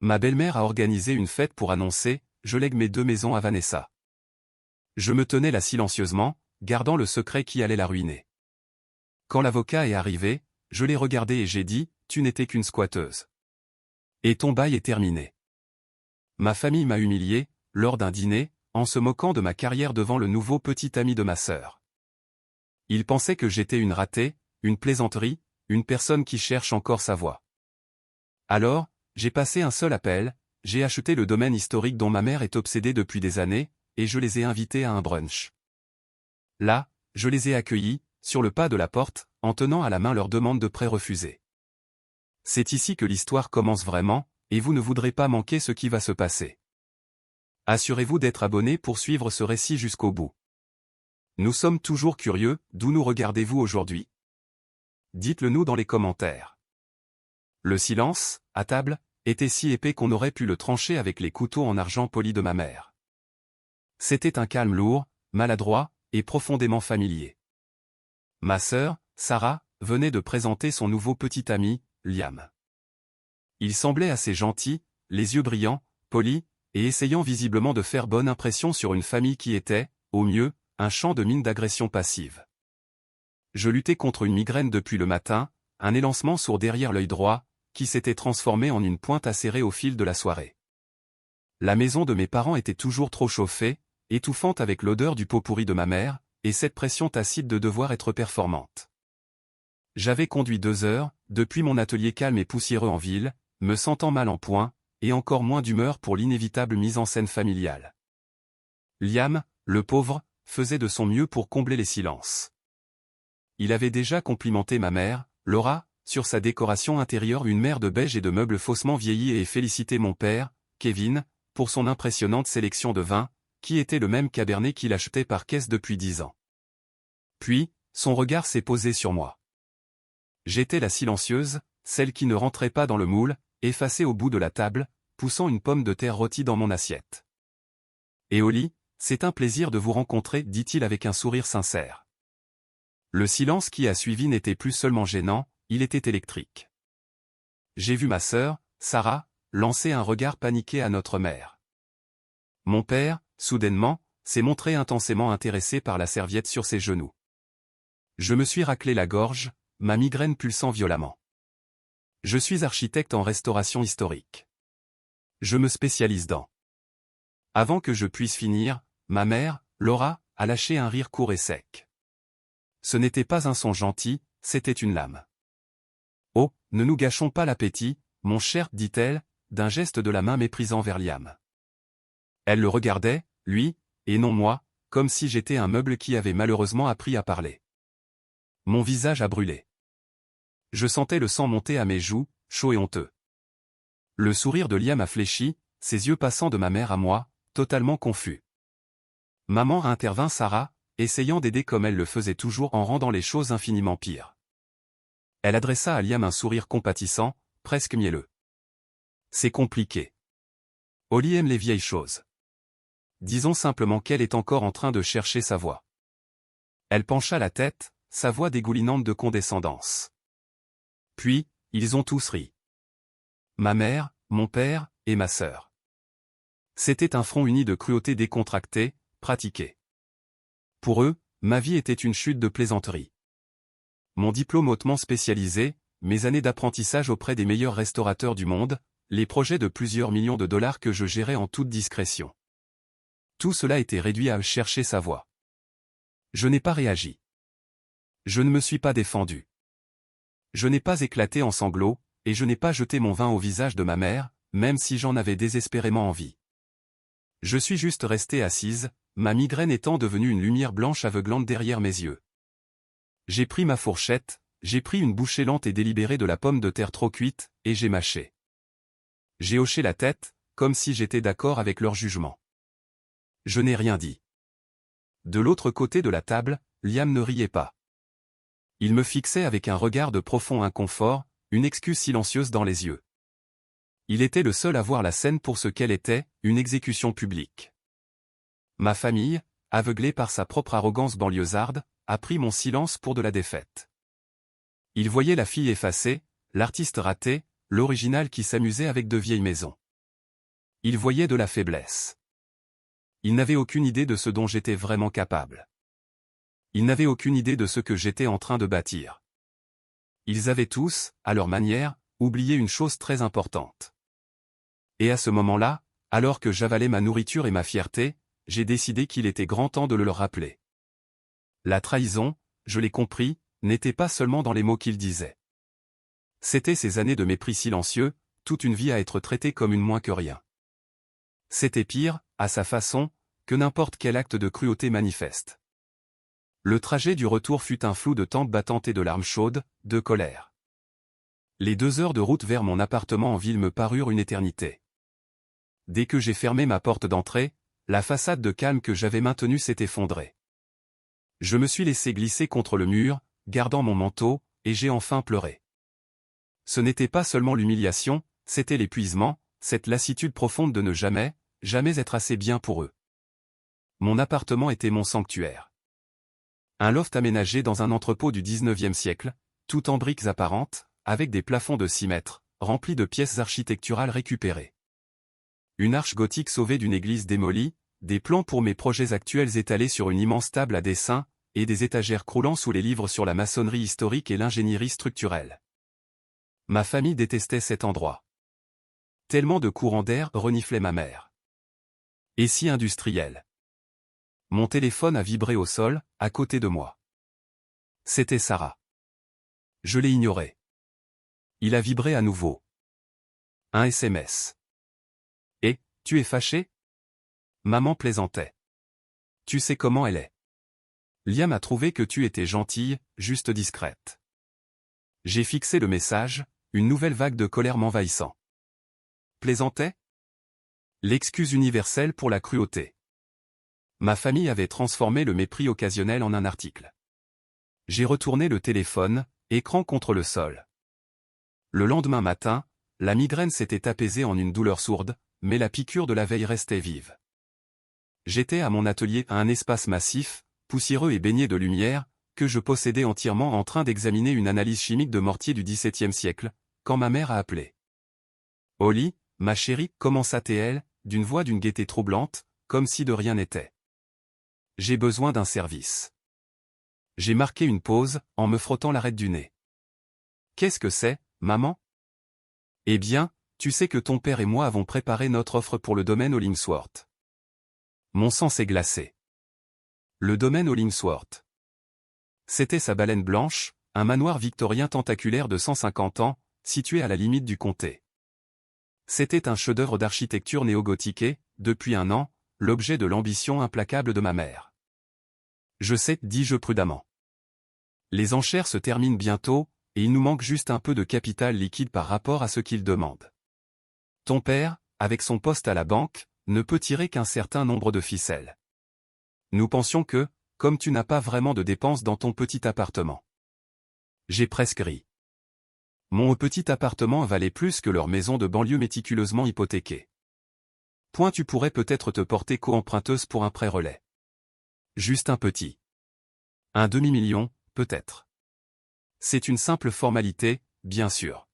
Ma belle-mère a organisé une fête pour annoncer « Je lègue mes 2 maisons à Vanessa ». Je me tenais là silencieusement, gardant le secret qui allait la ruiner. Quand l'avocat est arrivé, je l'ai regardé et j'ai dit « Tu n'étais qu'une squatteuse. Et ton bail est terminé ». Ma famille m'a humilié, lors d'un dîner, en se moquant de ma carrière devant le nouveau petit ami de ma sœur. Ils pensaient que j'étais une ratée, une plaisanterie, une personne qui cherche encore sa voie. Alors, j'ai passé un seul appel, j'ai acheté le domaine historique dont ma mère est obsédée depuis des années, et je les ai invités à un brunch. Là, je les ai accueillis, sur le pas de la porte, en tenant à la main leur demande de prêt refusée. C'est ici que l'histoire commence vraiment, et vous ne voudrez pas manquer ce qui va se passer. Assurez-vous d'être abonné pour suivre ce récit jusqu'au bout. Nous sommes toujours curieux, d'où nous regardez-vous aujourd'hui? Dites-le nous dans les commentaires. Le silence, à table, était si épais qu'on aurait pu le trancher avec les couteaux en argent poli de ma mère. C'était un calme lourd, maladroit, et profondément familier. Ma sœur, Sarah, venait de présenter son nouveau petit ami, Liam. Il semblait assez gentil, les yeux brillants, poli, et essayant visiblement de faire bonne impression sur une famille qui était, au mieux, un champ de mine d'agression passive. Je luttais contre une migraine depuis le matin, un élancement sourd derrière l'œil droit, qui s'était transformé en une pointe acérée au fil de la soirée. La maison de mes parents était toujours trop chauffée, étouffante avec l'odeur du pot pourri de ma mère, et cette pression tacite de devoir être performante. J'avais conduit 2 heures, depuis mon atelier calme et poussiéreux en ville, me sentant mal en point, et encore moins d'humeur pour l'inévitable mise en scène familiale. Liam, le pauvre, faisait de son mieux pour combler les silences. Il avait déjà complimenté ma mère, Laura, sur sa décoration intérieure, une mer de beige et de meubles faussement vieillis, et félicité mon père, Kevin, pour son impressionnante sélection de vins, qui était le même cabernet qu'il achetait par caisse depuis 10 ans. Puis, son regard s'est posé sur moi. J'étais la silencieuse, celle qui ne rentrait pas dans le moule, effacée au bout de la table, poussant une pomme de terre rôtie dans mon assiette. « Et au lit, c'est un plaisir de vous rencontrer, dit-il avec un sourire sincère. Le silence qui a suivi n'était plus seulement gênant, il était électrique. J'ai vu ma sœur, Sarah, lancer un regard paniqué à notre mère. Mon père, soudainement, s'est montré intensément intéressé par la serviette sur ses genoux. Je me suis raclé la gorge, ma migraine pulsant violemment. Je suis architecte en restauration historique. Je me spécialise dans. Avant que je puisse finir, ma mère, Laura, a lâché un rire court et sec. Ce n'était pas un son gentil, c'était une lame. « Oh, ne nous gâchons pas l'appétit, mon cher, dit-elle, d'un geste de la main méprisant vers Liam. Elle le regardait, lui, et non moi, comme si j'étais un meuble qui avait malheureusement appris à parler. Mon visage a brûlé. Je sentais le sang monter à mes joues, chaud et honteux. Le sourire de Liam a fléchi, ses yeux passant de ma mère à moi, totalement confus. Maman intervint, Sarah, essayant d'aider comme elle le faisait toujours en rendant les choses infiniment pires. Elle adressa à Liam un sourire compatissant, presque mielleux. C'est compliqué. Holly aime les vieilles choses. Disons simplement qu'elle est encore en train de chercher sa voie. Elle pencha la tête, sa voix dégoulinante de condescendance. Puis, ils ont tous ri. Ma mère, mon père, et ma sœur. C'était un front uni de cruauté décontractée, pratiquée. Pour eux, ma vie était une chute de plaisanterie. Mon diplôme hautement spécialisé, mes années d'apprentissage auprès des meilleurs restaurateurs du monde, les projets de plusieurs millions de dollars que je gérais en toute discrétion. Tout cela était réduit à chercher sa voie. Je n'ai pas réagi. Je ne me suis pas défendu. Je n'ai pas éclaté en sanglots, et je n'ai pas jeté mon vin au visage de ma mère, même si j'en avais désespérément envie. Je suis juste restée assise, ma migraine étant devenue une lumière blanche aveuglante derrière mes yeux. J'ai pris ma fourchette, j'ai pris une bouchée lente et délibérée de la pomme de terre trop cuite, et j'ai mâché. J'ai hoché la tête, comme si j'étais d'accord avec leur jugement. Je n'ai rien dit. De l'autre côté de la table, Liam ne riait pas. Il me fixait avec un regard de profond inconfort, une excuse silencieuse dans les yeux. Il était le seul à voir la scène pour ce qu'elle était, une exécution publique. Ma famille, aveuglée par sa propre arrogance banlieusarde, a pris mon silence pour de la défaite. Ils voyaient la fille effacée, l'artiste raté, l'original qui s'amusait avec de vieilles maisons. Ils voyaient de la faiblesse. Ils n'avaient aucune idée de ce dont j'étais vraiment capable. Ils n'avaient aucune idée de ce que j'étais en train de bâtir. Ils avaient tous, à leur manière, oublié une chose très importante. Et à ce moment-là, alors que j'avalais ma nourriture et ma fierté, j'ai décidé qu'il était grand temps de le leur rappeler. La trahison, je l'ai compris, n'était pas seulement dans les mots qu'ils disaient. C'était ces années de mépris silencieux, toute une vie à être traitée comme une moins que rien. C'était pire, à sa façon, que n'importe quel acte de cruauté manifeste. Le trajet du retour fut un flou de tempes battantes et de larmes chaudes, de colère. Les 2 heures de route vers mon appartement en ville me parurent une éternité. Dès que j'ai fermé ma porte d'entrée, la façade de calme que j'avais maintenue s'est effondrée. Je me suis laissé glisser contre le mur, gardant mon manteau, et j'ai enfin pleuré. Ce n'était pas seulement l'humiliation, c'était l'épuisement, cette lassitude profonde de ne jamais, jamais être assez bien pour eux. Mon appartement était mon sanctuaire. Un loft aménagé dans un entrepôt du 19e siècle, tout en briques apparentes, avec des plafonds de 6 mètres, remplis de pièces architecturales récupérées. Une arche gothique sauvée d'une église démolie, des plans pour mes projets actuels étalés sur une immense table à dessin, et des étagères croulant sous les livres sur la maçonnerie historique et l'ingénierie structurelle. Ma famille détestait cet endroit. Tellement de courants d'air reniflaient ma mère. Et si industriel. Mon téléphone a vibré au sol, à côté de moi. C'était Sarah. Je l'ai ignoré. Il a vibré à nouveau. Un SMS. Et, tu es fâché? Maman plaisantait. Tu sais comment elle est. Liam a trouvé que tu étais gentille, juste discrète. J'ai fixé le message, une nouvelle vague de colère m'envahissant. Plaisantait? L'excuse universelle pour la cruauté. Ma famille avait transformé le mépris occasionnel en un article. J'ai retourné le téléphone, écran contre le sol. Le lendemain matin, la migraine s'était apaisée en une douleur sourde, mais la piqûre de la veille restait vive. J'étais à mon atelier à un espace massif, poussiéreux et baigné de lumière, que je possédais entièrement en train d'examiner une analyse chimique de mortier du XVIIe siècle, quand ma mère a appelé. « Holly, ma chérie, commença-t-elle, d'une voix d'une gaieté troublante, comme si de rien n'était. J'ai besoin d'un service. J'ai marqué une pause, en me frottant l'arête du nez. Qu'est-ce que c'est, maman? Eh bien, tu sais que ton père et moi avons préparé notre offre pour le domaine Hollingsworth. Mon sang s'est glacé. Le domaine Hollingsworth. C'était sa baleine blanche, un manoir victorien tentaculaire de 150 ans, situé à la limite du comté. C'était un chef-d'œuvre d'architecture néo-gothique et, depuis un an, l'objet de l'ambition implacable de ma mère. Je sais, dis-je prudemment. Les enchères se terminent bientôt, et il nous manque juste un peu de capital liquide par rapport à ce qu'il demande. Ton père, avec son poste à la banque, ne peut tirer qu'un certain nombre de ficelles. Nous pensions que, comme tu n'as pas vraiment de dépenses dans ton petit appartement. J'ai presque ri. Mon petit appartement valait plus que leur maison de banlieue méticuleusement hypothéquée. Point tu pourrais peut-être te porter co-emprunteuse pour un prêt relais. Juste un petit. Un demi-million, peut-être. C'est une simple formalité, bien sûr.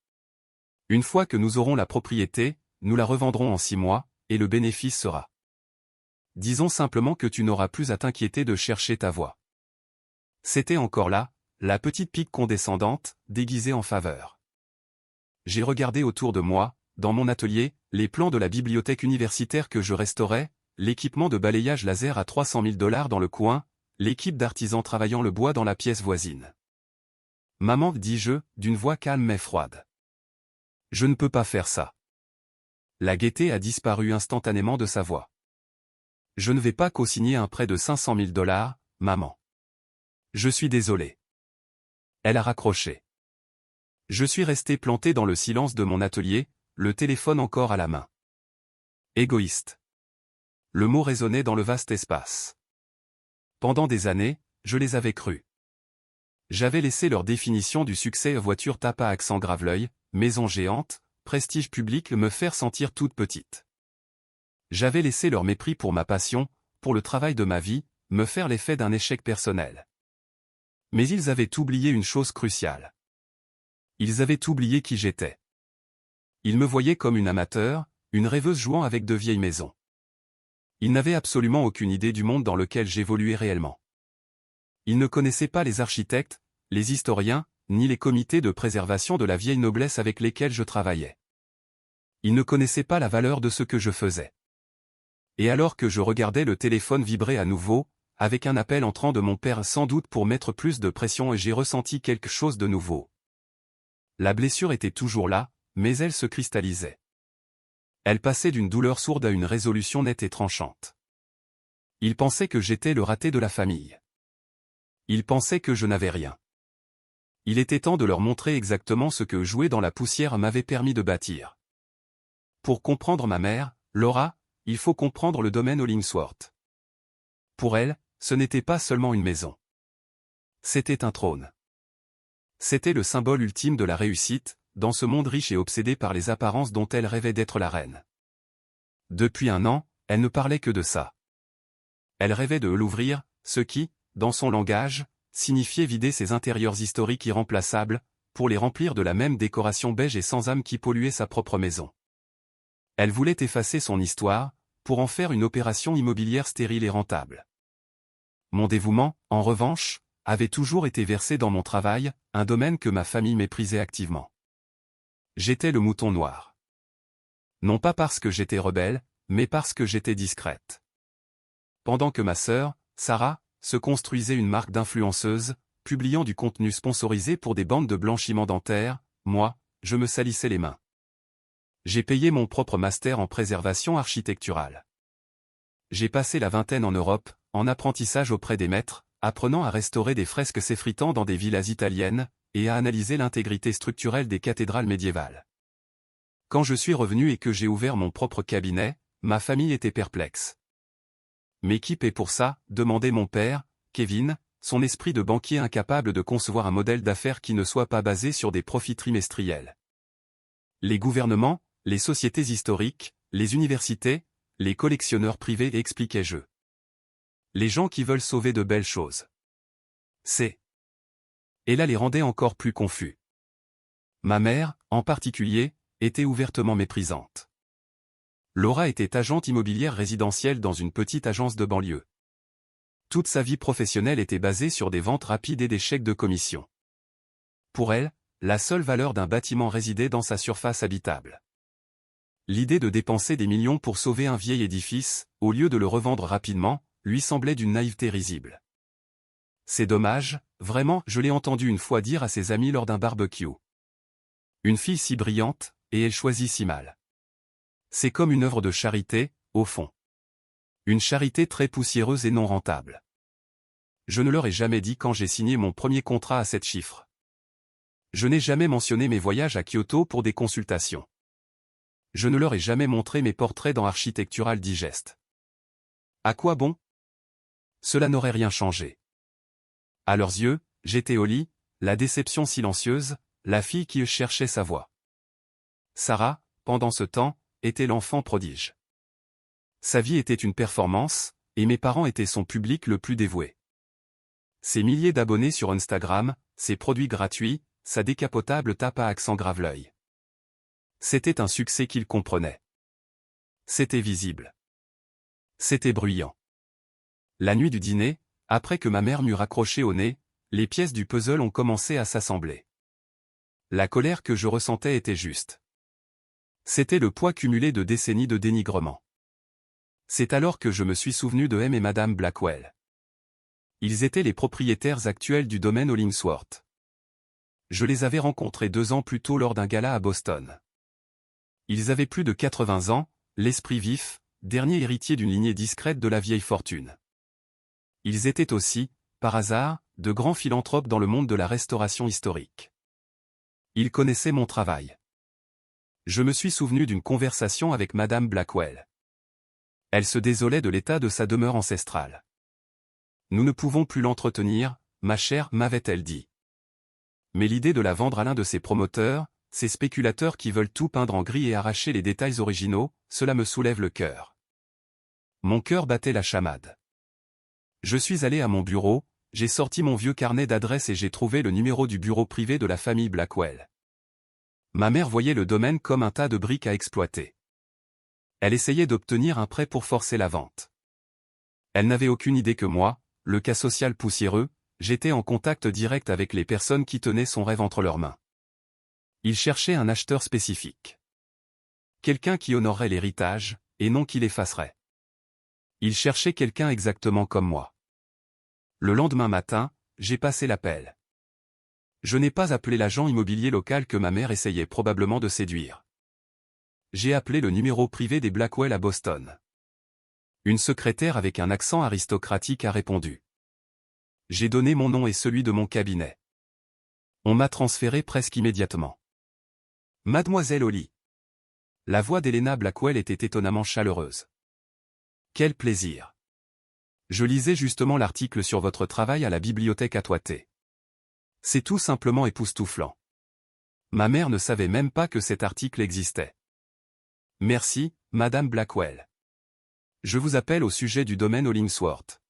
Une fois que nous aurons la propriété, nous la revendrons en 6 mois, et le bénéfice sera. Disons simplement que tu n'auras plus à t'inquiéter de chercher ta voie. C'était encore là, la petite pique condescendante, déguisée en faveur. J'ai regardé autour de moi, dans mon atelier, les plans de la bibliothèque universitaire que je restaurais, l'équipement de balayage laser à 300 000 $ dans le coin, l'équipe d'artisans travaillant le bois dans la pièce voisine. Maman, dis-je, d'une voix calme mais froide. Je ne peux pas faire ça. La gaieté a disparu instantanément de sa voix. Je ne vais pas co-signer un prêt de 500 000 $, maman. Je suis désolé. Elle a raccroché. Je suis resté planté dans le silence de mon atelier, le téléphone encore à la main. Égoïste. Le mot résonnait dans le vaste espace. Pendant des années, je les avais crus. J'avais laissé leur définition du succès voiture tape à accent grave-l'œil, maison géante, prestige public me faire sentir toute petite. J'avais laissé leur mépris pour ma passion, pour le travail de ma vie, me faire l'effet d'un échec personnel. Mais ils avaient oublié une chose cruciale. Ils avaient oublié qui j'étais. Ils me voyaient comme une amateur, une rêveuse jouant avec de vieilles maisons. Il n'avait absolument aucune idée du monde dans lequel j'évoluais réellement. Il ne connaissait pas les architectes, les historiens, ni les comités de préservation de la vieille noblesse avec lesquels je travaillais. Il ne connaissait pas la valeur de ce que je faisais. Et alors que je regardais le téléphone vibrer à nouveau, avec un appel entrant de mon père sans doute pour mettre plus de pression, et j'ai ressenti quelque chose de nouveau. La blessure était toujours là, mais elle se cristallisait. Elle passait d'une douleur sourde à une résolution nette et tranchante. Il pensait que j'étais le raté de la famille. Il pensait que je n'avais rien. Il était temps de leur montrer exactement ce que jouer dans la poussière m'avait permis de bâtir. Pour comprendre ma mère, Laura, il faut comprendre le domaine Hollingsworth. Pour elle, ce n'était pas seulement une maison. C'était un trône. C'était le symbole ultime de la réussite, dans ce monde riche et obsédé par les apparences dont elle rêvait d'être la reine. Depuis un an, elle ne parlait que de ça. Elle rêvait de l'ouvrir, ce qui, dans son langage, signifiait vider ses intérieurs historiques irremplaçables, pour les remplir de la même décoration beige et sans âme qui polluait sa propre maison. Elle voulait effacer son histoire, pour en faire une opération immobilière stérile et rentable. Mon dévouement, en revanche, avait toujours été versé dans mon travail, un domaine que ma famille méprisait activement. J'étais le mouton noir. Non pas parce que j'étais rebelle, mais parce que j'étais discrète. Pendant que ma sœur, Sarah, se construisait une marque d'influenceuse, publiant du contenu sponsorisé pour des bandes de blanchiment dentaire, moi, je me salissais les mains. J'ai payé mon propre master en préservation architecturale. J'ai passé la vingtaine en Europe, en apprentissage auprès des maîtres, apprenant à restaurer des fresques s'effritant dans des villas italiennes, et à analyser l'intégrité structurelle des cathédrales médiévales. Quand je suis revenu et que j'ai ouvert mon propre cabinet, ma famille était perplexe. Mais qui paie pour ça, demandait mon père, Kevin, son esprit de banquier incapable de concevoir un modèle d'affaires qui ne soit pas basé sur des profits trimestriels. Les gouvernements, les sociétés historiques, les universités, les collectionneurs privés, expliquais-je. Les gens qui veulent sauver de belles choses. C'est. Et là les rendait encore plus confus. Ma mère, en particulier, était ouvertement méprisante. Laura était agente immobilière résidentielle dans une petite agence de banlieue. Toute sa vie professionnelle était basée sur des ventes rapides et des chèques de commission. Pour elle, la seule valeur d'un bâtiment résidait dans sa surface habitable. L'idée de dépenser des millions pour sauver un vieil édifice, au lieu de le revendre rapidement, lui semblait d'une naïveté risible. C'est dommage, vraiment, je l'ai entendu une fois dire à ses amis lors d'un barbecue. Une fille si brillante, et elle choisit si mal. C'est comme une œuvre de charité, au fond. Une charité très poussiéreuse et non rentable. Je ne leur ai jamais dit quand j'ai signé mon premier contrat à 7 chiffres. Je n'ai jamais mentionné mes voyages à Kyoto pour des consultations. Je ne leur ai jamais montré mes portraits dans Architectural Digest. À quoi bon? Cela n'aurait rien changé. À leurs yeux, j'étais Holly, la déception silencieuse, la fille qui cherchait sa voie. Sarah, pendant ce temps, était l'enfant prodige. Sa vie était une performance, et mes parents étaient son public le plus dévoué. Ses milliers d'abonnés sur Instagram, ses produits gratuits, sa décapotable tape à accent grave-l'œil. C'était un succès qu'il comprenait. C'était visible. C'était bruyant. La nuit du dîner, après que ma mère m'eut raccroché au nez, les pièces du puzzle ont commencé à s'assembler. La colère que je ressentais était juste. C'était le poids cumulé de décennies de dénigrement. C'est alors que je me suis souvenu de M et Madame Blackwell. Ils étaient les propriétaires actuels du domaine Hollingsworth. Je les avais rencontrés 2 ans plus tôt lors d'un gala à Boston. Ils avaient plus de 80 ans, l'esprit vif, dernier héritier d'une lignée discrète de la vieille fortune. Ils étaient aussi, par hasard, de grands philanthropes dans le monde de la restauration historique. Ils connaissaient mon travail. Je me suis souvenu d'une conversation avec Madame Blackwell. Elle se désolait de l'état de sa demeure ancestrale. Nous ne pouvons plus l'entretenir, ma chère, m'avait-elle dit. Mais l'idée de la vendre à l'un de ses promoteurs, ces spéculateurs qui veulent tout peindre en gris et arracher les détails originaux, cela me soulève le cœur. Mon cœur battait la chamade. Je suis allé à mon bureau, j'ai sorti mon vieux carnet d'adresses et j'ai trouvé le numéro du bureau privé de la famille Blackwell. Ma mère voyait le domaine comme un tas de briques à exploiter. Elle essayait d'obtenir un prêt pour forcer la vente. Elle n'avait aucune idée que moi, le cas social poussiéreux, j'étais en contact direct avec les personnes qui tenaient son rêve entre leurs mains. Il cherchait un acheteur spécifique. Quelqu'un qui honorerait l'héritage, et non qui l'effacerait. Il cherchait quelqu'un exactement comme moi. Le lendemain matin, j'ai passé l'appel. Je n'ai pas appelé l'agent immobilier local que ma mère essayait probablement de séduire. J'ai appelé le numéro privé des Blackwell à Boston. Une secrétaire avec un accent aristocratique a répondu. J'ai donné mon nom et celui de mon cabinet. On m'a transféré presque immédiatement. Mademoiselle Holly. La voix d'Helena Blackwell était étonnamment chaleureuse. Quel plaisir. Je lisais justement l'article sur votre travail à la bibliothèque Atwater. C'est tout simplement époustouflant. Ma mère ne savait même pas que cet article existait. Merci, Madame Blackwell. Je vous appelle au sujet du domaine Hollingsworth.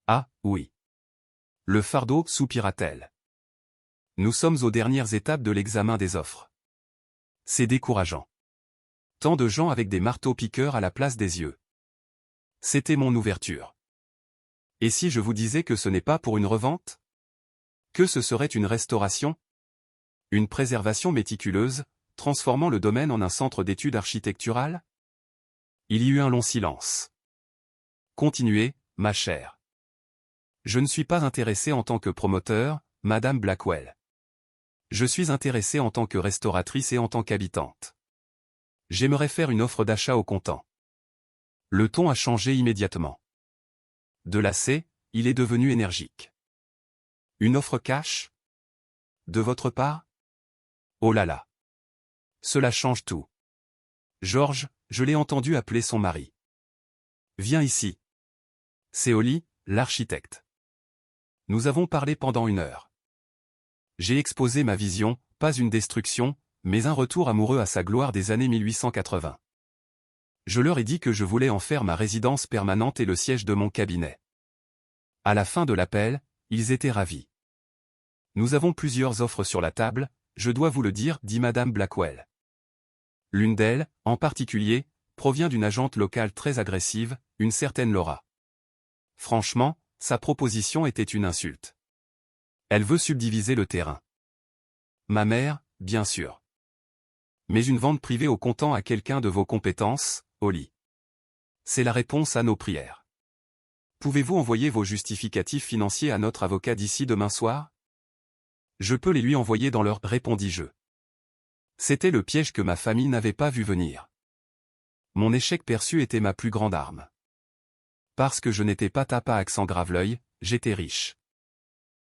Ah, oui. Le fardeau, soupira-t-elle. Nous sommes aux dernières étapes de l'examen des offres. C'est décourageant. Tant de gens avec des marteaux-piqueurs à la place des yeux. C'était mon ouverture. Et si je vous disais que ce n'est pas pour une revente? Que ce serait une restauration? Une préservation méticuleuse, transformant le domaine en un centre d'études architecturales? Il y eut un long silence. Continuez, ma chère. Je ne suis pas intéressé en tant que promoteur, Madame Blackwell. Je suis intéressé en tant que restauratrice et en tant qu'habitante. J'aimerais faire une offre d'achat au comptant. Le ton a changé immédiatement. De lassé, il est devenu énergique. Une offre cash? De votre part? Oh là là. Cela change tout. George, je l'ai entendu appeler son mari. Viens ici. C'est Holly, l'architecte. Nous avons parlé pendant 1 heure. J'ai exposé ma vision, pas une destruction, mais un retour amoureux à sa gloire des années 1880. Je leur ai dit que je voulais en faire ma résidence permanente et le siège de mon cabinet. À la fin de l'appel, ils étaient ravis. Nous avons plusieurs offres sur la table, je dois vous le dire, dit Madame Blackwell. L'une d'elles, en particulier, provient d'une agente locale très agressive, une certaine Laura. Franchement, sa proposition était une insulte. Elle veut subdiviser le terrain. Ma mère, bien sûr. Mais une vente privée au comptant à quelqu'un de vos compétences, Holly. C'est la réponse à nos prières. Pouvez-vous envoyer vos justificatifs financiers à notre avocat d'ici demain soir? Je peux les lui envoyer dans l'heure, répondis-je. C'était le piège que ma famille n'avait pas vu venir. Mon échec perçu était ma plus grande arme. Parce que je n'étais pas tapa accent grave-l'œil, j'étais riche.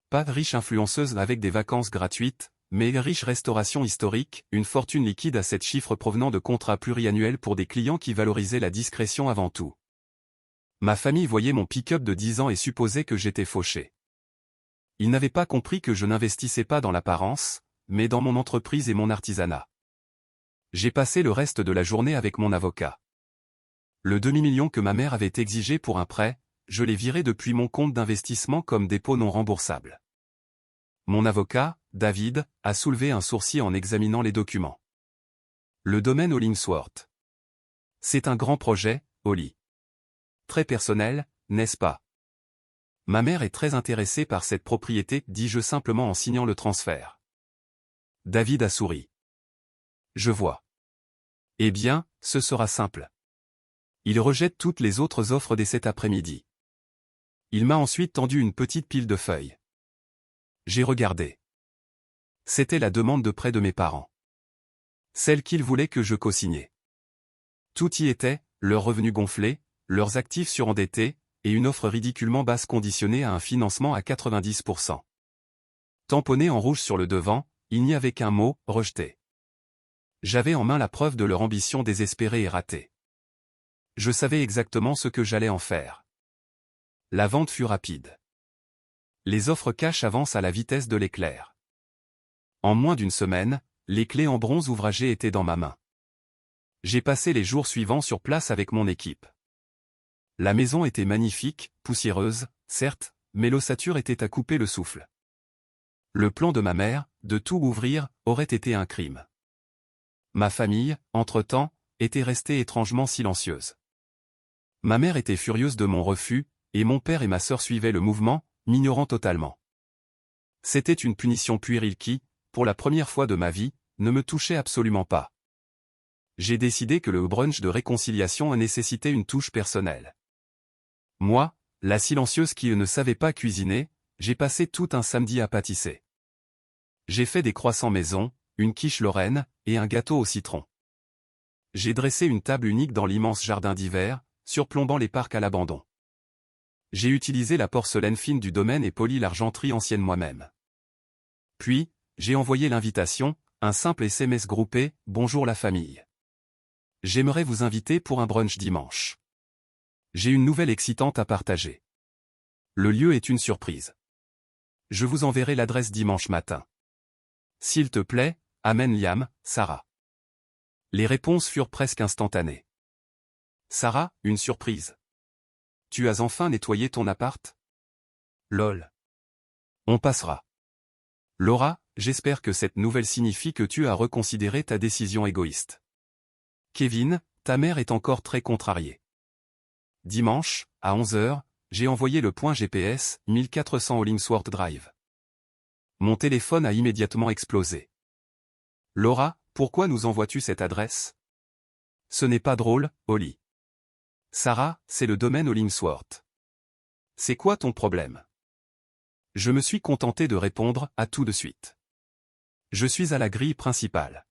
Pas riche influenceuse avec des vacances gratuites, mais riche restauration historique, une fortune liquide à 7 chiffres provenant de contrats pluriannuels pour des clients qui valorisaient la discrétion avant tout. Ma famille voyait mon pick-up de 10 ans et supposait que j'étais fauché. Ils n'avaient pas compris que je n'investissais pas dans l'apparence, mais dans mon entreprise et mon artisanat. J'ai passé le reste de la journée avec mon avocat. Le demi-million que ma mère avait exigé pour un prêt, je l'ai viré depuis mon compte d'investissement comme dépôt non remboursable. Mon avocat, David, a soulevé un sourcil en examinant les documents. Le domaine Hollingsworth. C'est un grand projet, Holly. Très personnel, n'est-ce pas? Ma mère est très intéressée par cette propriété, dis-je simplement en signant le transfert. David a souri. Je vois. Eh bien, ce sera simple. Il rejette toutes les autres offres dès cet après-midi. Il m'a ensuite tendu une petite pile de feuilles. J'ai regardé. C'était la demande de prêt de mes parents. Celle qu'ils voulaient que je co-signais. Tout y était, leurs revenus gonflés, leurs actifs surendettés, et une offre ridiculement basse conditionnée à un financement à 90%. Tamponné en rouge sur le devant, il n'y avait qu'un mot, rejeté. J'avais en main la preuve de leur ambition désespérée et ratée. Je savais exactement ce que j'allais en faire. La vente fut rapide. Les offres cash avancent à la vitesse de l'éclair. En moins d'1 semaine, les clés en bronze ouvragées étaient dans ma main. J'ai passé les jours suivants sur place avec mon équipe. La maison était magnifique, poussiéreuse, certes, mais l'ossature était à couper le souffle. Le plan de ma mère, de tout ouvrir, aurait été un crime. Ma famille, entre-temps, était restée étrangement silencieuse. Ma mère était furieuse de mon refus, et mon père et ma sœur suivaient le mouvement, m'ignorant totalement. C'était une punition puérile qui, pour la première fois de ma vie, ne me touchait absolument pas. J'ai décidé que le brunch de réconciliation nécessitait une touche personnelle. Moi, la silencieuse qui ne savait pas cuisiner, j'ai passé tout un samedi à pâtisser. J'ai fait des croissants maison, une quiche lorraine, et un gâteau au citron. J'ai dressé une table unique dans l'immense jardin d'hiver, surplombant les parcs à l'abandon. J'ai utilisé la porcelaine fine du domaine et poli l'argenterie ancienne moi-même. Puis, j'ai envoyé l'invitation, un simple SMS groupé « Bonjour la famille. J'aimerais vous inviter pour un brunch dimanche. J'ai une nouvelle excitante à partager. Le lieu est une surprise. Je vous enverrai l'adresse dimanche matin. S'il te plaît, amène Liam, Sarah. » Les réponses furent presque instantanées. Sarah, une surprise. Tu as enfin nettoyé ton appart? Lol. On passera. Laura, j'espère que cette nouvelle signifie que tu as reconsidéré ta décision égoïste. Kevin, ta mère est encore très contrariée. Dimanche, à 11h, j'ai envoyé le point GPS 1400 Hollingsworth Drive. Mon téléphone a immédiatement explosé. Laura, pourquoi nous envoies-tu cette adresse? Ce n'est pas drôle, Holly. Sarah, c'est le domaine Hollingsworth. C'est quoi ton problème? Je me suis contenté de répondre à tout de suite. Je suis à la grille principale.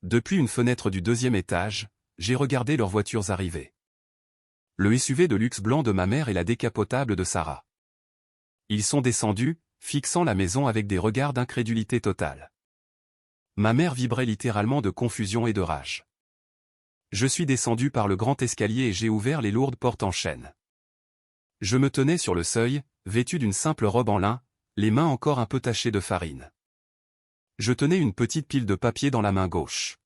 Depuis une fenêtre du 2e étage, j'ai regardé leurs voitures arriver. Le SUV de luxe blanc de ma mère et la décapotable de Sarah. Ils sont descendus, fixant la maison avec des regards d'incrédulité totale. Ma mère vibrait littéralement de confusion et de rage. Je suis descendu par le grand escalier et j'ai ouvert les lourdes portes en chêne. Je me tenais sur le seuil, vêtu d'une simple robe en lin, les mains encore un peu tachées de farine. Je tenais une petite pile de papier dans la main gauche.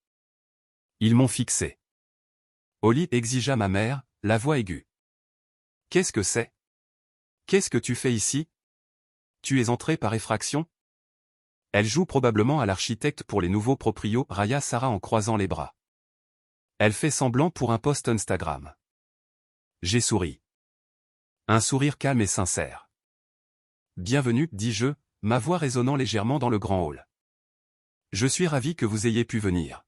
Ils m'ont fixé. Holly, exigea ma mère, la voix aiguë. Qu'est-ce que c'est? Qu'est-ce que tu fais ici? Tu es entré par effraction? Elle joue probablement à l'architecte pour les nouveaux proprios, railla Sarah en croisant les bras. Elle fait semblant pour un post Instagram. J'ai souri. Un sourire calme et sincère. Bienvenue, dis-je, ma voix résonnant légèrement dans le grand hall. Je suis ravi que vous ayez pu venir.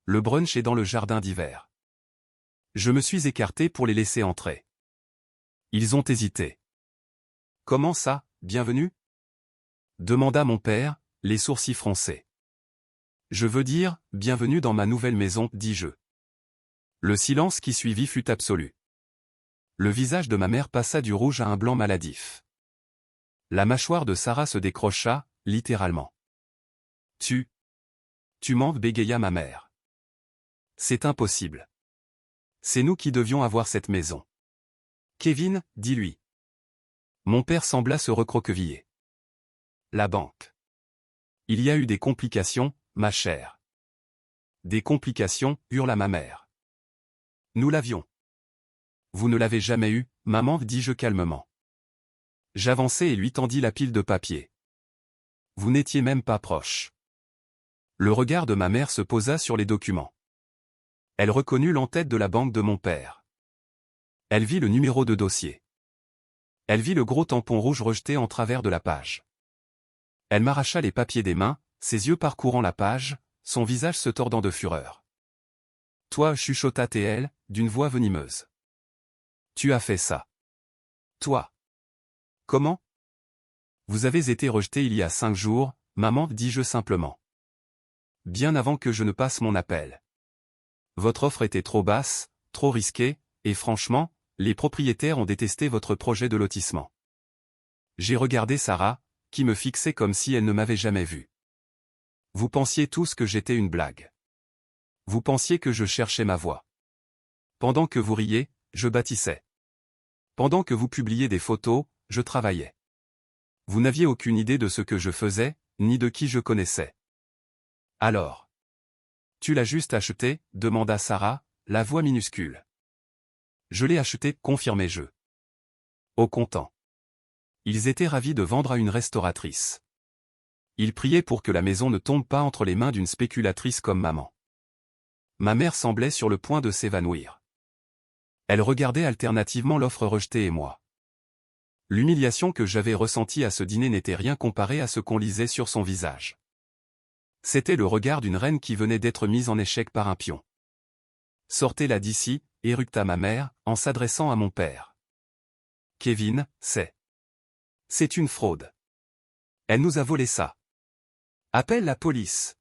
Le brunch est dans le jardin d'hiver. Je me suis écarté pour les laisser entrer. Ils ont hésité. Comment ça, bienvenue? Demanda mon père, les sourcils froncés. Je veux dire, bienvenue dans ma nouvelle maison, dis-je. Le silence qui suivit fut absolu. Le visage de ma mère passa du rouge à un blanc maladif. La mâchoire de Sarah se décrocha, littéralement. Tu mens, bégaya ma mère. C'est impossible. C'est nous qui devions avoir cette maison. Kevin, dis-lui. Mon père sembla se recroqueviller. La banque. Il y a eu des complications, ma chère. Des complications, hurla ma mère. Nous l'avions. Vous ne l'avez jamais eu, maman, dis-je calmement. J'avançai et lui tendis la pile de papier. Vous n'étiez même pas proche. Le regard de ma mère se posa sur les documents. Elle reconnut l'entête de la banque de mon père. Elle vit le numéro de dossier. Elle vit le gros tampon rouge rejeté en travers de la page. Elle m'arracha les papiers des mains, ses yeux parcourant la page, son visage se tordant de fureur. Toi, chuchota-t-elle, d'une voix venimeuse. Tu as fait ça. Toi. Comment? Vous avez été rejeté il y a 5 jours, maman, dis-je simplement. Bien avant que je ne passe mon appel. Votre offre était trop basse, trop risquée, et franchement, les propriétaires ont détesté votre projet de lotissement. J'ai regardé Sarah, qui me fixait comme si elle ne m'avait jamais vu. Vous pensiez tous que j'étais une blague. Vous pensiez que je cherchais ma voie. Pendant que vous riez, je bâtissais. Pendant que vous publiez des photos, je travaillais. Vous n'aviez aucune idée de ce que je faisais, ni de qui je connaissais. Alors. Tu l'as juste acheté, demanda Sarah, la voix minuscule. Je l'ai acheté, confirmai-je. Au comptant. Ils étaient ravis de vendre à une restauratrice. Ils priaient pour que la maison ne tombe pas entre les mains d'une spéculatrice comme maman. Ma mère semblait sur le point de s'évanouir. Elle regardait alternativement l'offre rejetée et moi. L'humiliation que j'avais ressentie à ce dîner n'était rien comparé à ce qu'on lisait sur son visage. C'était le regard d'une reine qui venait d'être mise en échec par un pion. « Sortez-la d'ici », éructa ma mère, en s'adressant à mon père. « Kevin, c'est une fraude. Elle nous a volé ça. Appelle la police. »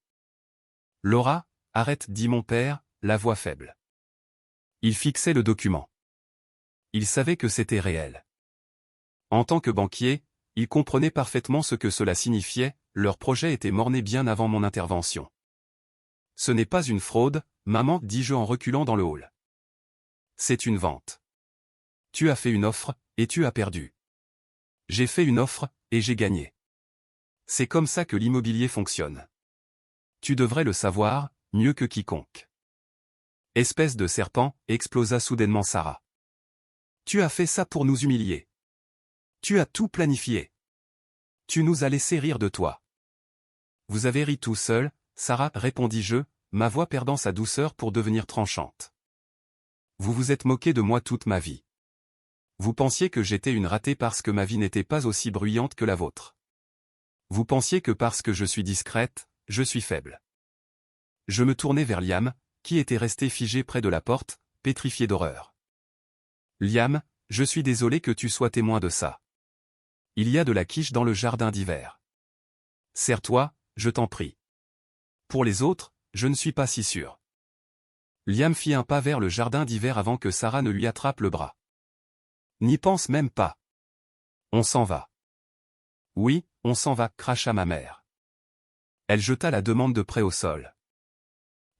« Laura, arrête, dit mon père, la voix faible. Il fixait le document. Il savait que c'était réel. En tant que banquier, il comprenait parfaitement ce que cela signifiait, leur projet était morné bien avant mon intervention. « Ce n'est pas une fraude, maman, dis-je en reculant dans le hall. C'est une vente. Tu as fait une offre, et tu as perdu. J'ai fait une offre, et j'ai gagné. C'est comme ça que l'immobilier fonctionne. Tu devrais le savoir, mieux que quiconque. » Espèce de serpent, explosa soudainement Sarah. Tu as fait ça pour nous humilier. Tu as tout planifié. Tu nous as laissé rire de toi. Vous avez ri tout seul, Sarah, répondis-je, ma voix perdant sa douceur pour devenir tranchante. Vous vous êtes moqué de moi toute ma vie. Vous pensiez que j'étais une ratée parce que ma vie n'était pas aussi bruyante que la vôtre. Vous pensiez que parce que je suis discrète, je suis faible. Je me tournai vers Liam, qui était resté figé près de la porte, pétrifié d'horreur. Liam, je suis désolé que tu sois témoin de ça. Il y a de la quiche dans le jardin d'hiver. Serre-toi, je t'en prie. Pour les autres, je ne suis pas si sûr. Liam fit un pas vers le jardin d'hiver avant que Sarah ne lui attrape le bras. N'y pense même pas. On s'en va. Oui, on s'en va, cracha ma mère. Elle jeta la demande de prêt au sol.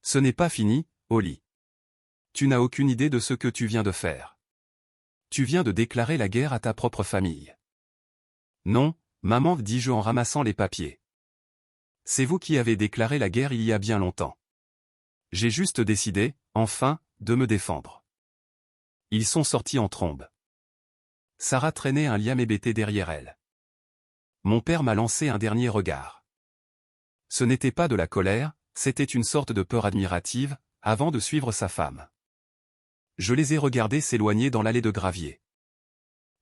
Ce n'est pas fini, Holly. Tu n'as aucune idée de ce que tu viens de faire. Tu viens de déclarer la guerre à ta propre famille. Non, maman, dis-je en ramassant les papiers. C'est vous qui avez déclaré la guerre il y a bien longtemps. J'ai juste décidé, enfin, de me défendre. Ils sont sortis en trombe. Sarah traînait un Liam hébété derrière elle. Mon père m'a lancé un dernier regard. Ce n'était pas de la colère, c'était une sorte de peur admirative, avant de suivre sa femme. Je les ai regardés s'éloigner dans l'allée de gravier.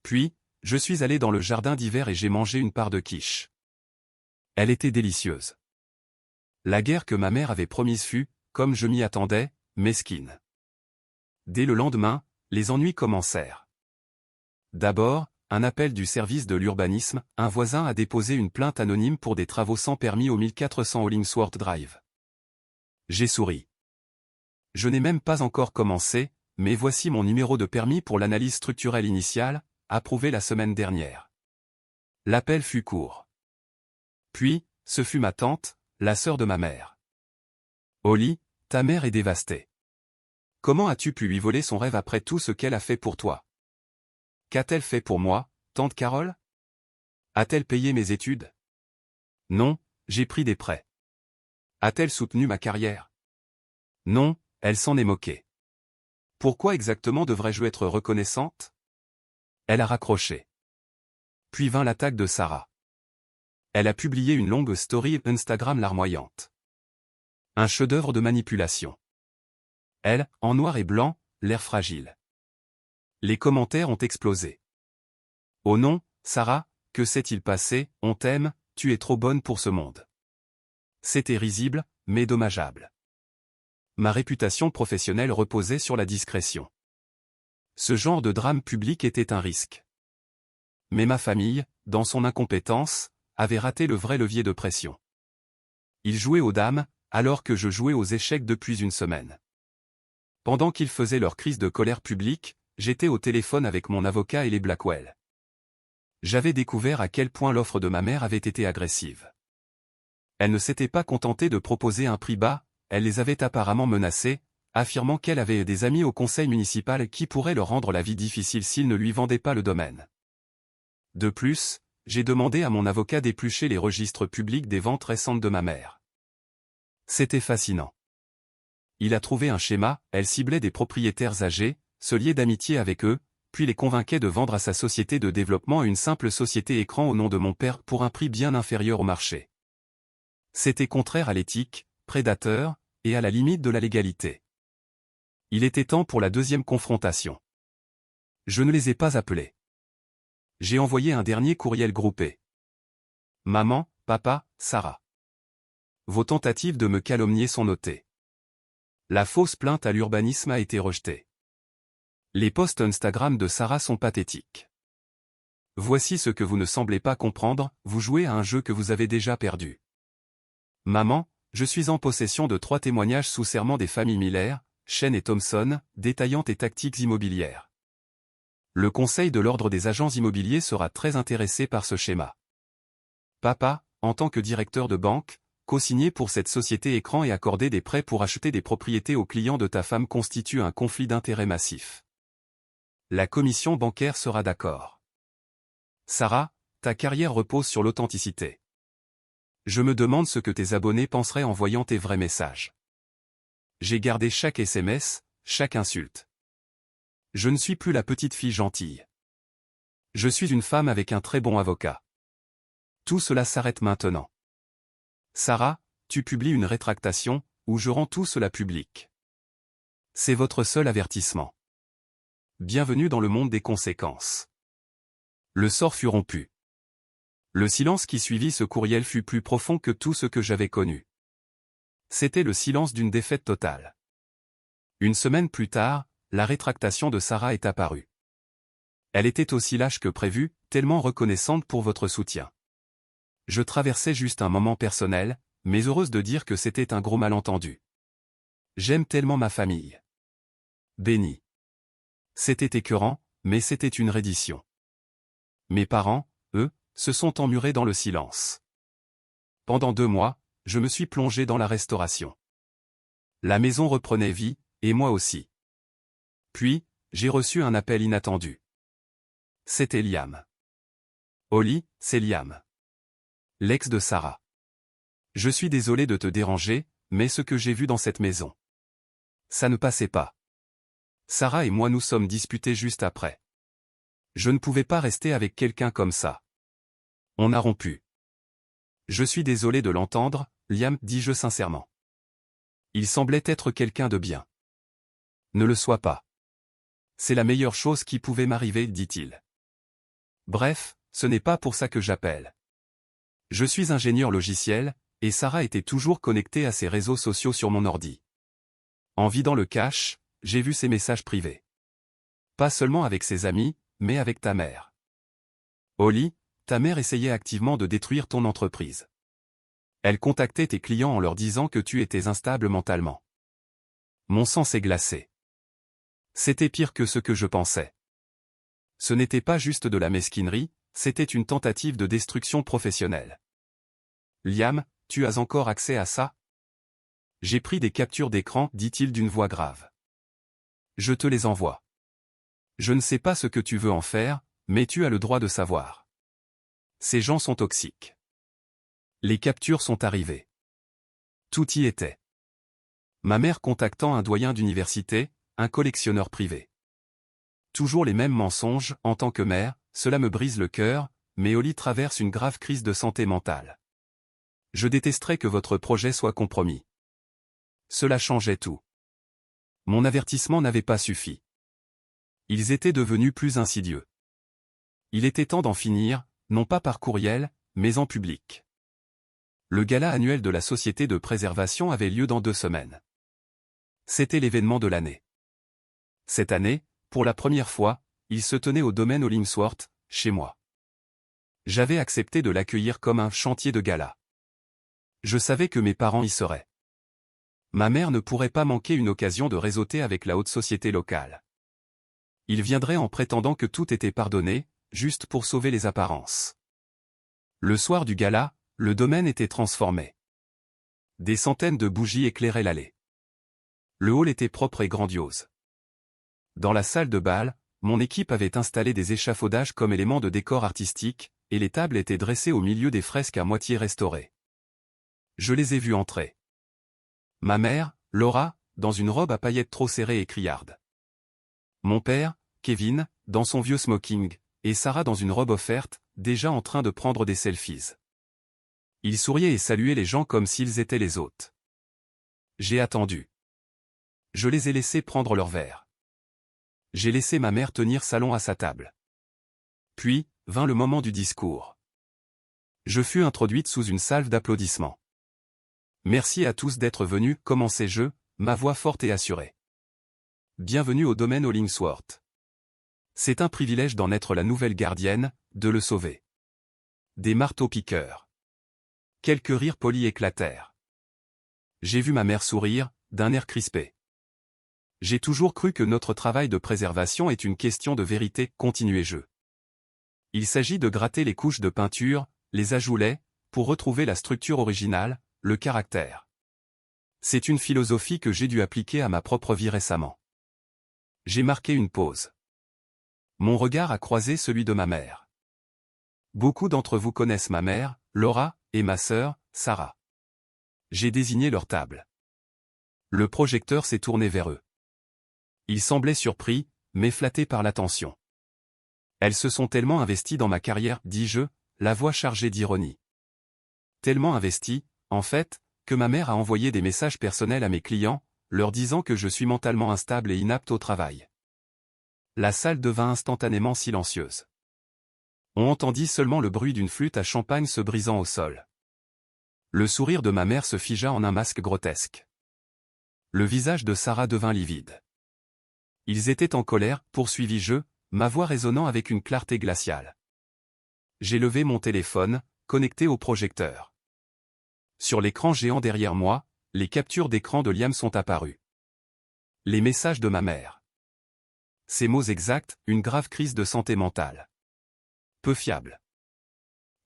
Puis, je suis allé dans le jardin d'hiver et j'ai mangé une part de quiche. Elle était délicieuse. La guerre que ma mère avait promise fut, comme je m'y attendais, mesquine. Dès le lendemain, les ennuis commencèrent. D'abord, un appel du service de l'urbanisme, un voisin a déposé une plainte anonyme pour des travaux sans permis au 1400 Hollingsworth Drive. J'ai souri. Je n'ai même pas encore commencé, mais voici mon numéro de permis pour l'analyse structurelle initiale, approuvé la semaine dernière. L'appel fut court. Puis, ce fut ma tante, la sœur de ma mère. Holly, ta mère est dévastée. Comment as-tu pu lui voler son rêve après tout ce qu'elle a fait pour toi? Qu'a-t-elle fait pour moi, tante Carole? A-t-elle payé mes études? Non, j'ai pris des prêts. A-t-elle soutenu ma carrière? Non, elle s'en est moquée. Pourquoi exactement devrais-je être reconnaissante? Elle a raccroché. Puis vint l'attaque de Sarah. Elle a publié une longue story Instagram larmoyante. Un chef-d'œuvre de manipulation. Elle, en noir et blanc, l'air fragile. Les commentaires ont explosé. Oh non, Sarah, que s'est-il passé? On t'aime, tu es trop bonne pour ce monde. C'était risible, mais dommageable. Ma réputation professionnelle reposait sur la discrétion. Ce genre de drame public était un risque. Mais ma famille, dans son incompétence, avait raté le vrai levier de pression. Ils jouaient aux dames, alors que je jouais aux échecs depuis une semaine. Pendant qu'ils faisaient leur crise de colère publique, j'étais au téléphone avec mon avocat et les Blackwell. J'avais découvert à quel point l'offre de ma mère avait été agressive. Elle ne s'était pas contentée de proposer un prix bas, elle les avait apparemment menacés, affirmant qu'elle avait des amis au conseil municipal qui pourraient leur rendre la vie difficile s'ils ne lui vendaient pas le domaine. De plus, j'ai demandé à mon avocat d'éplucher les registres publics des ventes récentes de ma mère. C'était fascinant. Il a trouvé un schéma, elle ciblait des propriétaires âgés, se liait d'amitié avec eux, puis les convainquait de vendre à sa société de développement une simple société écran au nom de mon père pour un prix bien inférieur au marché. C'était contraire à l'éthique, prédateur, et à la limite de la légalité. Il était temps pour la deuxième confrontation. Je ne les ai pas appelés. J'ai envoyé un dernier courriel groupé. Maman, papa, Sarah. Vos tentatives de me calomnier sont notées. La fausse plainte à l'urbanisme a été rejetée. Les posts Instagram de Sarah sont pathétiques. Voici ce que vous ne semblez pas comprendre, vous jouez à un jeu que vous avez déjà perdu. Maman, je suis en possession de 3 témoignages sous serment des familles Miller, Chen et Thompson, détaillantes et tactiques immobilières. Le Conseil de l'Ordre des agents immobiliers sera très intéressé par ce schéma. Papa, en tant que directeur de banque, co-signer pour cette société écran et accorder des prêts pour acheter des propriétés aux clients de ta femme constitue un conflit d'intérêts massif. La commission bancaire sera d'accord. Sarah, ta carrière repose sur l'authenticité. Je me demande ce que tes abonnés penseraient en voyant tes vrais messages. J'ai gardé chaque SMS, chaque insulte. Je ne suis plus la petite fille gentille. Je suis une femme avec un très bon avocat. Tout cela s'arrête maintenant. Sarah, tu publies une rétractation, ou je rends tout cela public. C'est votre seul avertissement. Bienvenue dans le monde des conséquences. Le sort fut rompu. Le silence qui suivit ce courriel fut plus profond que tout ce que j'avais connu. C'était le silence d'une défaite totale. Une semaine plus tard, la rétractation de Sarah est apparue. Elle était aussi lâche que prévu, tellement reconnaissante pour votre soutien. Je traversais juste un moment personnel, mais heureuse de dire que c'était un gros malentendu. J'aime tellement ma famille. Béni. C'était écœurant, mais c'était une reddition. Mes parents, eux, se sont emmurés dans le silence. Pendant 2 mois, je me suis plongé dans la restauration. La maison reprenait vie, et moi aussi. Puis, j'ai reçu un appel inattendu. C'était Liam. Holly, c'est Liam. L'ex de Sarah. Je suis désolé de te déranger, mais ce que j'ai vu dans cette maison. Ça ne passait pas. Sarah et moi nous sommes disputés juste après. Je ne pouvais pas rester avec quelqu'un comme ça. On a rompu. Je suis désolé de l'entendre, Liam, dis-je sincèrement. Il semblait être quelqu'un de bien. Ne le sois pas. C'est la meilleure chose qui pouvait m'arriver, dit-il. Bref, ce n'est pas pour ça que j'appelle. Je suis ingénieur logiciel, et Sarah était toujours connectée à ses réseaux sociaux sur mon ordi. En vidant le cache, j'ai vu ses messages privés. Pas seulement avec ses amis, mais avec ta mère. Holly, ta mère essayait activement de détruire ton entreprise. Elle contactait tes clients en leur disant que tu étais instable mentalement. Mon sang s'est glacé. C'était pire que ce que je pensais. Ce n'était pas juste de la mesquinerie, c'était une tentative de destruction professionnelle. Liam, tu as encore accès à ça? J'ai pris des captures d'écran, dit-il d'une voix grave. Je te les envoie. Je ne sais pas ce que tu veux en faire, mais tu as le droit de savoir. Ces gens sont toxiques. Les captures sont arrivées. Tout y était. Ma mère contactant un doyen d'université, un collectionneur privé. Toujours les mêmes mensonges, en tant que mère, cela me brise le cœur, mais Holly traverse une grave crise de santé mentale. Je détesterais que votre projet soit compromis. Cela changeait tout. Mon avertissement n'avait pas suffi. Ils étaient devenus plus insidieux. Il était temps d'en finir, non pas par courriel, mais en public. Le gala annuel de la Société de préservation avait lieu dans 2 semaines. C'était l'événement de l'année. Cette année, pour la première fois, il se tenait au domaine Hollingsworth, chez moi. J'avais accepté de l'accueillir comme un chantier de gala. Je savais que mes parents y seraient. Ma mère ne pourrait pas manquer une occasion de réseauter avec la haute société locale. Il viendrait en prétendant que tout était pardonné, juste pour sauver les apparences. Le soir du gala, le domaine était transformé. Des centaines de bougies éclairaient l'allée. Le hall était propre et grandiose. Dans la salle de bal, mon équipe avait installé des échafaudages comme éléments de décor artistique, et les tables étaient dressées au milieu des fresques à moitié restaurées. Je les ai vus entrer. Ma mère, Laura, dans une robe à paillettes trop serrée et criarde. Mon père, Kevin, dans son vieux smoking, et Sarah dans une robe offerte, déjà en train de prendre des selfies. Ils souriaient et saluaient les gens comme s'ils étaient les hôtes. J'ai attendu. je les ai laissés prendre leur verre. J'ai laissé ma mère tenir salon à sa table. Puis, vint le moment du discours. Je fus introduite sous une salve d'applaudissements. Merci à tous d'être venus, commençai-je, ma voix forte et assurée. Bienvenue au domaine Hollingsworth. C'est un privilège d'en être la nouvelle gardienne, de le sauver. Des marteaux-piqueurs. Quelques rires polis éclatèrent. J'ai vu ma mère sourire, d'un air crispé. J'ai toujours cru que notre travail de préservation est une question de vérité, continuai-je. Il s'agit de gratter les couches de peinture, les ajoulets, pour retrouver la structure originale, le caractère. C'est une philosophie que j'ai dû appliquer à ma propre vie récemment. J'ai marqué une pause. Mon regard a croisé celui de ma mère. Beaucoup d'entre vous connaissent ma mère, Laura, et ma sœur, Sarah. J'ai désigné leur table. Le projecteur s'est tourné vers eux. Ils semblaient surpris, mais flattés par l'attention. Elles se sont tellement investies dans ma carrière, dis-je, la voix chargée d'ironie. Tellement investies, en fait, que ma mère a envoyé des messages personnels à mes clients, leur disant que je suis mentalement instable et inapte au travail. La salle devint instantanément silencieuse. On entendit seulement le bruit d'une flûte à champagne se brisant au sol. Le sourire de ma mère se figea en un masque grotesque. Le visage de Sarah devint livide. Ils étaient en colère, poursuivis-je, ma voix résonnant avec une clarté glaciale. J'ai levé mon téléphone, connecté au projecteur. Sur l'écran géant derrière moi, les captures d'écran de Liam sont apparues. Les messages de ma mère. Ces mots exacts, une grave crise de santé mentale. Peu fiable.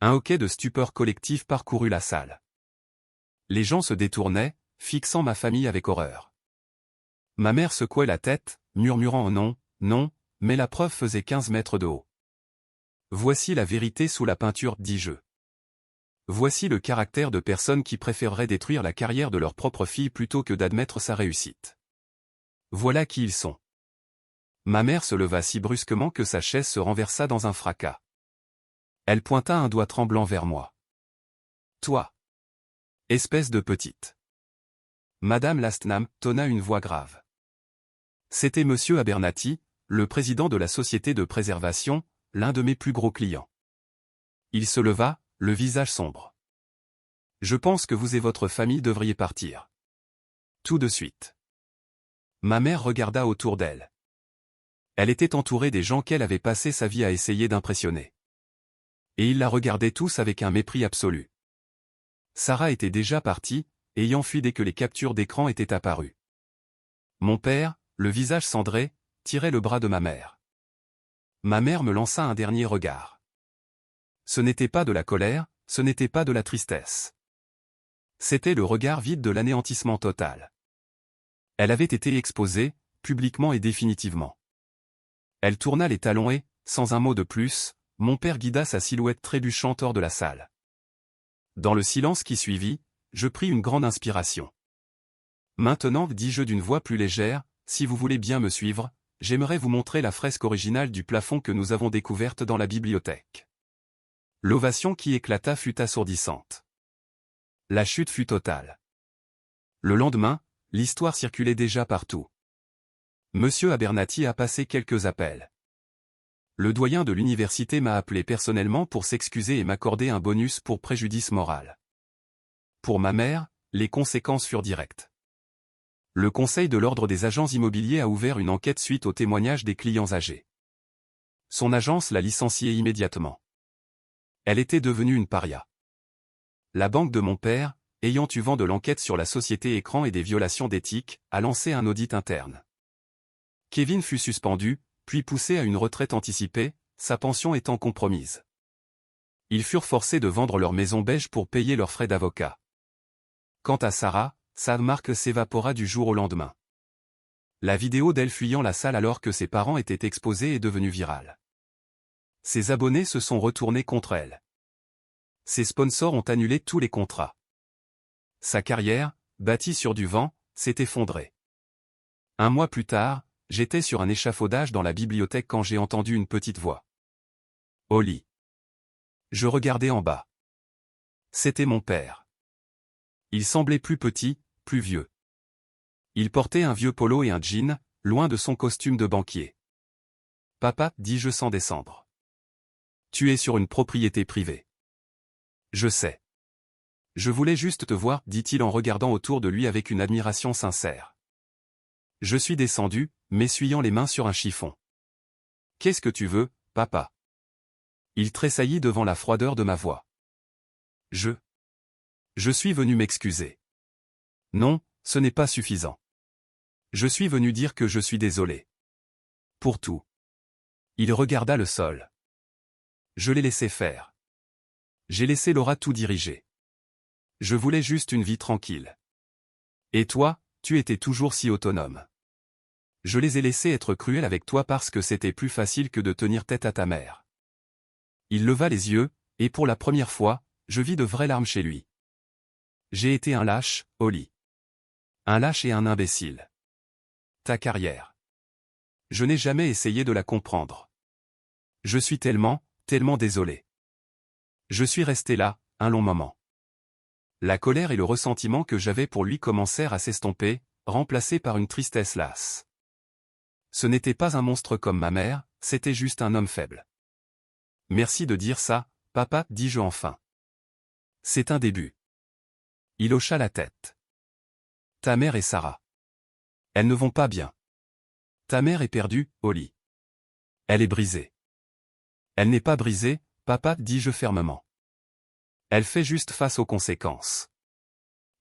Un hoquet de stupeur collective parcourut la salle. Les gens se détournaient, fixant ma famille avec horreur. Ma mère secouait la tête, murmurant en non, non, mais la preuve faisait 15 mètres de haut. Voici la vérité sous la peinture, dis-je. Voici le caractère de personnes qui préféreraient détruire la carrière de leur propre fille plutôt que d'admettre sa réussite. Voilà qui ils sont. Ma mère se leva si brusquement que sa chaise se renversa dans un fracas. Elle pointa un doigt tremblant vers moi. Toi. Espèce de petite. Madame Lastnam tonna une voix grave. C'était Monsieur Abernathy, le président de la société de préservation, l'un de mes plus gros clients. Il se leva, le visage sombre. Je pense que vous et votre famille devriez partir. Tout de suite. Ma mère regarda autour d'elle. Elle était entourée des gens qu'elle avait passé sa vie à essayer d'impressionner. Et ils la regardaient tous avec un mépris absolu. Sarah était déjà partie, ayant fui dès que les captures d'écran étaient apparues. Mon père, le visage cendré, tirait le bras de ma mère. Ma mère me lança un dernier regard. Ce n'était pas de la colère, ce n'était pas de la tristesse. C'était le regard vide de l'anéantissement total. Elle avait été exposée, publiquement et définitivement. Elle tourna les talons et, sans un mot de plus, mon père guida sa silhouette trébuchante hors de la salle. Dans le silence qui suivit, je pris une grande inspiration. Maintenant, dis-je d'une voix plus légère, si vous voulez bien me suivre, j'aimerais vous montrer la fresque originale du plafond que nous avons découverte dans la bibliothèque. L'ovation qui éclata fut assourdissante. La chute fut totale. Le lendemain, l'histoire circulait déjà partout. Monsieur Abernathy a passé quelques appels. Le doyen de l'université m'a appelé personnellement pour s'excuser et m'accorder un bonus pour préjudice moral. Pour ma mère, les conséquences furent directes. Le Conseil de l'Ordre des agents immobiliers a ouvert une enquête suite aux témoignages des clients âgés. Son agence l'a licenciée immédiatement. Elle était devenue une paria. La banque de mon père, ayant eu vent de l'enquête sur la société écran et des violations d'éthique, a lancé un audit interne. Kevin fut suspendu, puis poussé à une retraite anticipée, sa pension étant compromise. Ils furent forcés de vendre leur maison beige pour payer leurs frais d'avocat. Quant à Sarah, sa marque s'évapora du jour au lendemain. La vidéo d'elle fuyant la salle alors que ses parents étaient exposés est devenue virale. Ses abonnés se sont retournés contre elle. Ses sponsors ont annulé tous les contrats. Sa carrière, bâtie sur du vent, s'est effondrée. Un mois plus tard, j'étais sur un échafaudage dans la bibliothèque quand j'ai entendu une petite voix. Holly. Je regardais en bas. C'était mon père. Il semblait plus petit, plus vieux. Il portait un vieux polo et un jean, loin de son costume de banquier. « Papa, dis-je sans descendre. Tu es sur une propriété privée. » « Je sais. Je voulais juste te voir, dit-il en regardant autour de lui avec une admiration sincère. Je suis descendu, m'essuyant les mains sur un chiffon. « Qu'est-ce que tu veux, papa ?» Il tressaillit devant la froideur de ma voix. Je suis venu m'excuser. Non, ce n'est pas suffisant. Je suis venu dire que je suis désolé. Pour tout. Il regarda le sol. Je l'ai laissé faire. J'ai laissé Laura tout diriger. Je voulais juste une vie tranquille. Et toi, tu étais toujours si autonome. Je les ai laissés être cruels avec toi parce que c'était plus facile que de tenir tête à ta mère. Il leva les yeux, et pour la première fois, je vis de vraies larmes chez lui. J'ai été un lâche, Holly. Un lâche et un imbécile. Ta carrière. Je n'ai jamais essayé de la comprendre. Je suis tellement désolé. Je suis resté là, un long moment. La colère et le ressentiment que j'avais pour lui commencèrent à s'estomper, remplacés par une tristesse lasse. Ce n'était pas un monstre comme ma mère, c'était juste un homme faible. Merci de dire ça, papa, dis-je enfin. C'est un début. Il hocha la tête. Ta mère et Sarah. Elles ne vont pas bien. Ta mère est perdue, Holly. Elle est brisée. Elle n'est pas brisée, papa, dis-je fermement. Elle fait juste face aux conséquences.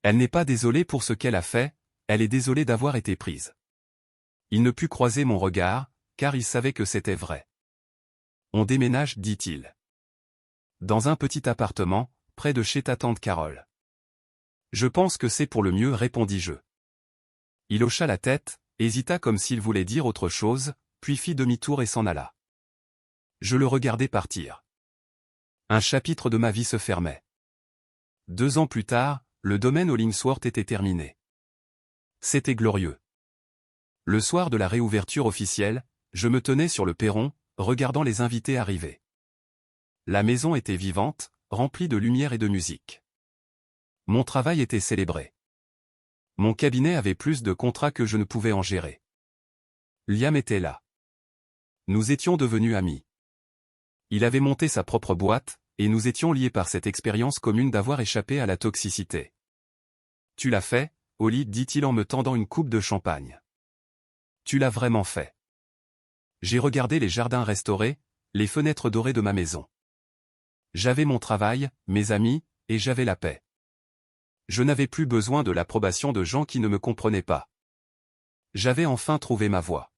Elle n'est pas désolée pour ce qu'elle a fait, elle est désolée d'avoir été prise. Il ne put croiser mon regard, car il savait que c'était vrai. On déménage, dit-il. Dans un petit appartement, près de chez ta tante Carole. Je pense que c'est pour le mieux, répondis-je. Il hocha la tête, hésita comme s'il voulait dire autre chose, puis fit demi-tour et s'en alla. Je le regardais partir. Un chapitre de ma vie se fermait. 2 ans plus tard, le domaine Hollingsworth était terminé. C'était glorieux. Le soir de la réouverture officielle, je me tenais sur le perron, regardant les invités arriver. La maison était vivante, remplie de lumière et de musique. Mon travail était célébré. Mon cabinet avait plus de contrats que je ne pouvais en gérer. Liam était là. Nous étions devenus amis. Il avait monté sa propre boîte, et nous étions liés par cette expérience commune d'avoir échappé à la toxicité. Tu l'as fait, Holly, dit-il en me tendant une coupe de champagne. Tu l'as vraiment fait. J'ai regardé les jardins restaurés, les fenêtres dorées de ma maison. J'avais mon travail, mes amis, et j'avais la paix. Je n'avais plus besoin de l'approbation de gens qui ne me comprenaient pas. J'avais enfin trouvé ma voie.